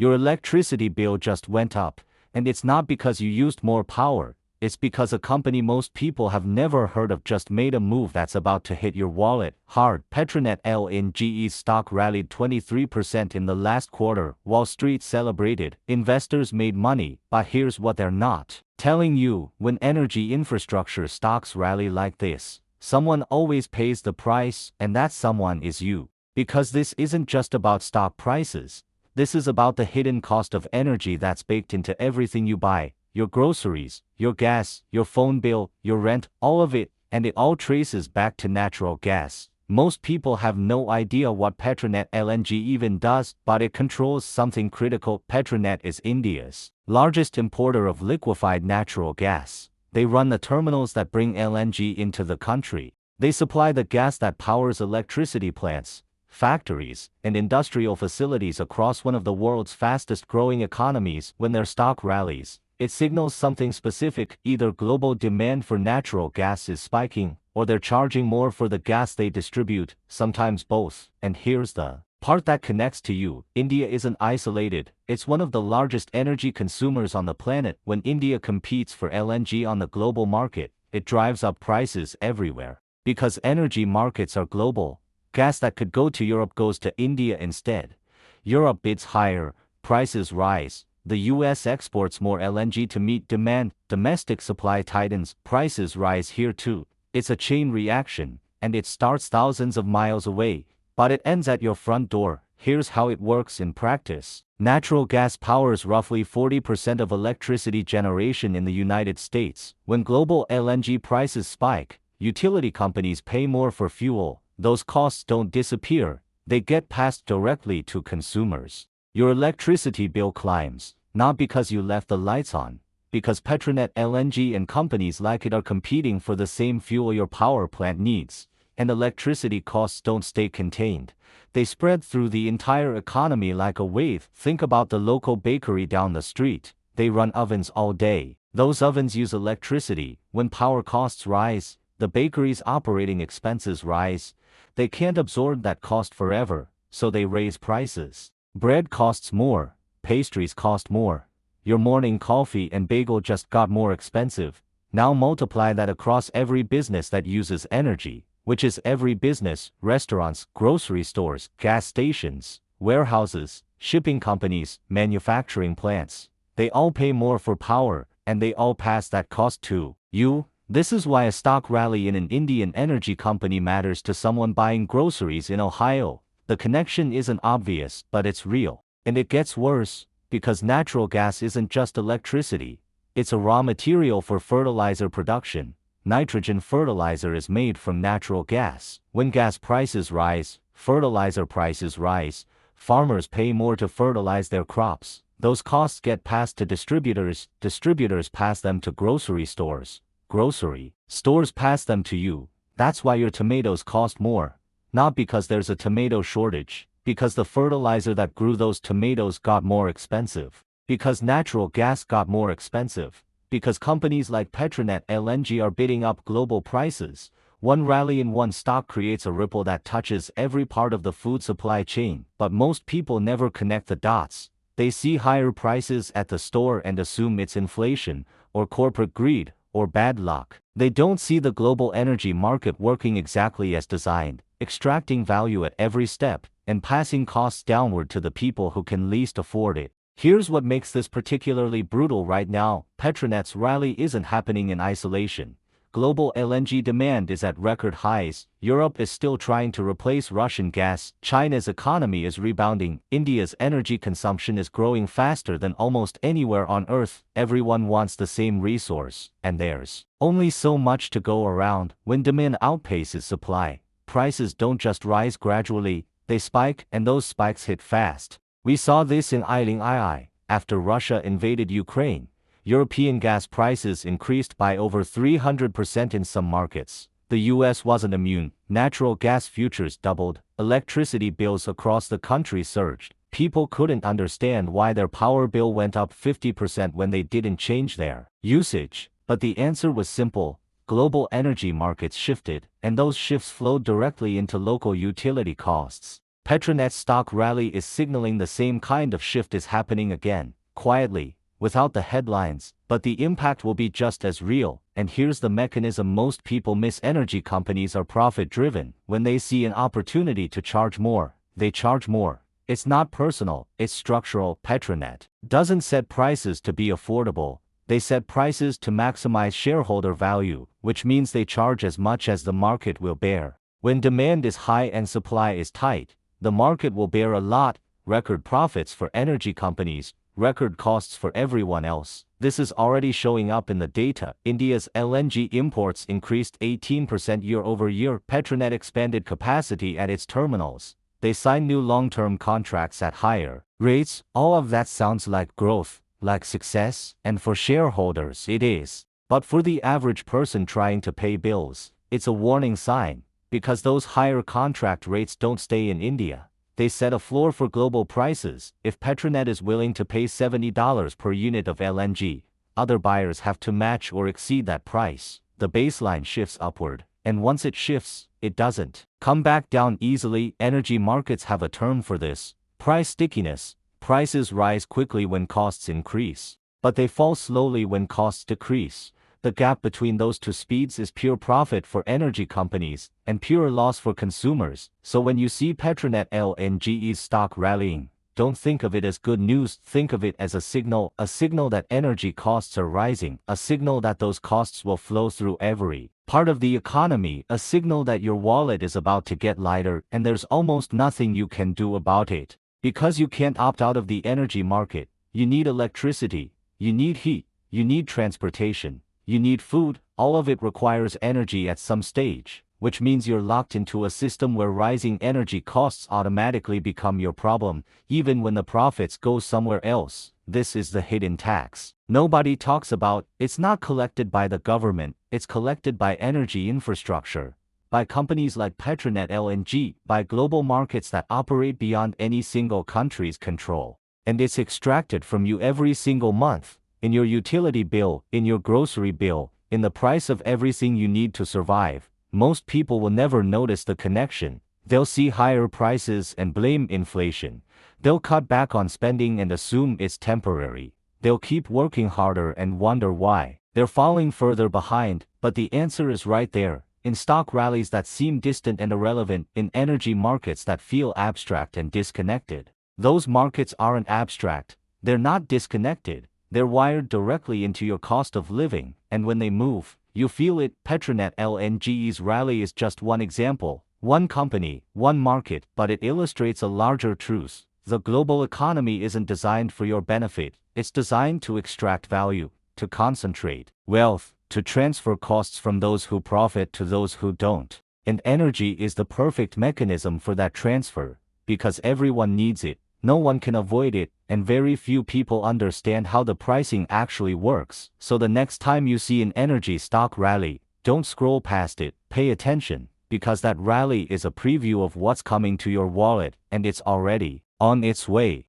Your electricity bill just went up, and it's not because you used more power, it's because a company most people have never heard of just made a move that's about to hit your wallet hard. Petronet LNG's stock rallied 23% in the last quarter. Wall Street celebrated, investors made money, but here's what they're not telling you: when energy infrastructure stocks rally like this, someone always pays the price, and that someone is you. Because this isn't just about stock prices, this is about the hidden cost of energy that's baked into everything you buy. Your groceries, your gas, your phone bill, your rent, all of it, and it all traces back to natural gas. Most people have no idea what Petronet LNG even does, but it controls something critical. Petronet is India's largest importer of liquefied natural gas. They run the terminals that bring LNG into the country. They supply the gas that powers electricity plants, factories, and industrial facilities across one of the world's fastest growing economies. When their stock rallies, it signals something specific: either global demand for natural gas is spiking, or they're charging more for the gas they distribute, sometimes both. And here's the part that connects to you: India isn't isolated, it's one of the largest energy consumers on the planet. When India competes for LNG on the global market, it drives up prices everywhere. Because energy markets are global, gas that could go to Europe goes to India instead. Europe bids higher, prices rise. The US exports more LNG to meet demand, domestic supply tightens, prices rise here too. It's a chain reaction, and it starts thousands of miles away, but it ends at your front door. Here's how it works in practice. Natural gas powers roughly 40% of electricity generation in the United States. When global LNG prices spike, utility companies pay more for fuel. Those costs don't disappear, they get passed directly to consumers. Your electricity bill climbs, not because you left the lights on, because Petronet LNG and companies like it are competing for the same fuel your power plant needs. And electricity costs don't stay contained, they spread through the entire economy like a wave. Think about the local bakery down the street. They run ovens all day. Those ovens use electricity. When power costs rise, the bakery's operating expenses rise. They can't absorb that cost forever, so they raise prices. Bread costs more, pastries cost more. Your morning coffee and bagel just got more expensive. Now multiply that across every business that uses energy, which is every business: restaurants, grocery stores, gas stations, warehouses, shipping companies, manufacturing plants. They all pay more for power, and they all pass that cost to you. This is why a stock rally in an Indian energy company matters to someone buying groceries in Ohio. The connection isn't obvious, but it's real. And it gets worse, because natural gas isn't just electricity, it's a raw material for fertilizer production. Nitrogen fertilizer is made from natural gas. When gas prices rise, fertilizer prices rise. Farmers pay more to fertilize their crops. Those costs get passed to distributors. Distributors pass them to grocery stores. Grocery stores pass them to you. That's why your tomatoes cost more. Not because there's a tomato shortage, because the fertilizer that grew those tomatoes got more expensive. Because natural gas got more expensive. Because companies like Petronet LNG are bidding up global prices. One rally in one stock creates a ripple that touches every part of the food supply chain. But most people never connect the dots. They see higher prices at the store and assume it's inflation, or corporate greed, or bad luck. They don't see the global energy market working exactly as designed, extracting value at every step, and passing costs downward to the people who can least afford it. Here's what makes this particularly brutal right now: Petronet's rally isn't happening in isolation. Global LNG demand is at record highs. Europe is still trying to replace Russian gas. China's economy is rebounding. India's energy consumption is growing faster than almost anywhere on Earth. Everyone wants the same resource, and there's only so much to go around. When demand outpaces supply, prices don't just rise gradually, they spike, and those spikes hit fast. We saw this in Eiling II. After Russia invaded Ukraine, European gas prices increased by over 300% in some markets. The US wasn't immune. Natural gas futures doubled. Electricity bills across the country surged. People couldn't understand why their power bill went up 50% when they didn't change their usage. But the answer was simple: global energy markets shifted, and those shifts flowed directly into local utility costs. Petronet's stock rally is signaling the same kind of shift is happening again, quietly, without the headlines, but the impact will be just as real. And here's the mechanism most people miss: energy companies are profit-driven. When they see an opportunity to charge more, they charge more. It's not personal, it's structural. Petronet doesn't set prices to be affordable, they set prices to maximize shareholder value, which means they charge as much as the market will bear. When demand is high and supply is tight, the market will bear a lot: record profits for energy companies, record costs for everyone else. This is already showing up in the data. India's LNG imports increased 18% year-over-year. Petronet expanded capacity at its terminals. They signed new long-term contracts at higher rates. All of that sounds like growth, like success, and for shareholders it is. But for the average person trying to pay bills, it's a warning sign, because those higher contract rates don't stay in India. They set a floor for global prices. If Petronet is willing to pay $70 per unit of LNG, other buyers have to match or exceed that price. The baseline shifts upward, and once it shifts, it doesn't come back down easily. Energy markets have a term for this: price stickiness. Prices rise quickly when costs increase, but they fall slowly when costs decrease. The gap between those two speeds is pure profit for energy companies and pure loss for consumers. So when you see Petronet LNG's stock rallying, don't think of it as good news, think of it as a signal that energy costs are rising, a signal that those costs will flow through every part of the economy, a signal that your wallet is about to get lighter and there's almost nothing you can do about it. Because you can't opt out of the energy market. You need electricity, you need heat, you need transportation, you need food. All of it requires energy at some stage, which means you're locked into a system where rising energy costs automatically become your problem, even when the profits go somewhere else. This is the hidden tax nobody talks about. It's not collected by the government, it's collected by energy infrastructure, by companies like Petronet LNG, by global markets that operate beyond any single country's control. And it's extracted from you every single month, in your utility bill, in your grocery bill, in the price of everything you need to survive. Most people will never notice the connection. They'll see higher prices and blame inflation. They'll cut back on spending and assume it's temporary. They'll keep working harder and wonder why they're falling further behind. But the answer is right there, in stock rallies that seem distant and irrelevant, in energy markets that feel abstract and disconnected. Those markets aren't abstract, they're not disconnected, they're wired directly into your cost of living, and when they move, you feel it. Petronet LNG's rally is just one example, one company, one market, but it illustrates a larger truth. The global economy isn't designed for your benefit, it's designed to extract value, to concentrate wealth, to transfer costs from those who profit to those who don't. And energy is the perfect mechanism for that transfer, because everyone needs it, no one can avoid it, and very few people understand how the pricing actually works. So the next time you see an energy stock rally, don't scroll past it, pay attention, because that rally is a preview of what's coming to your wallet, and it's already on its way.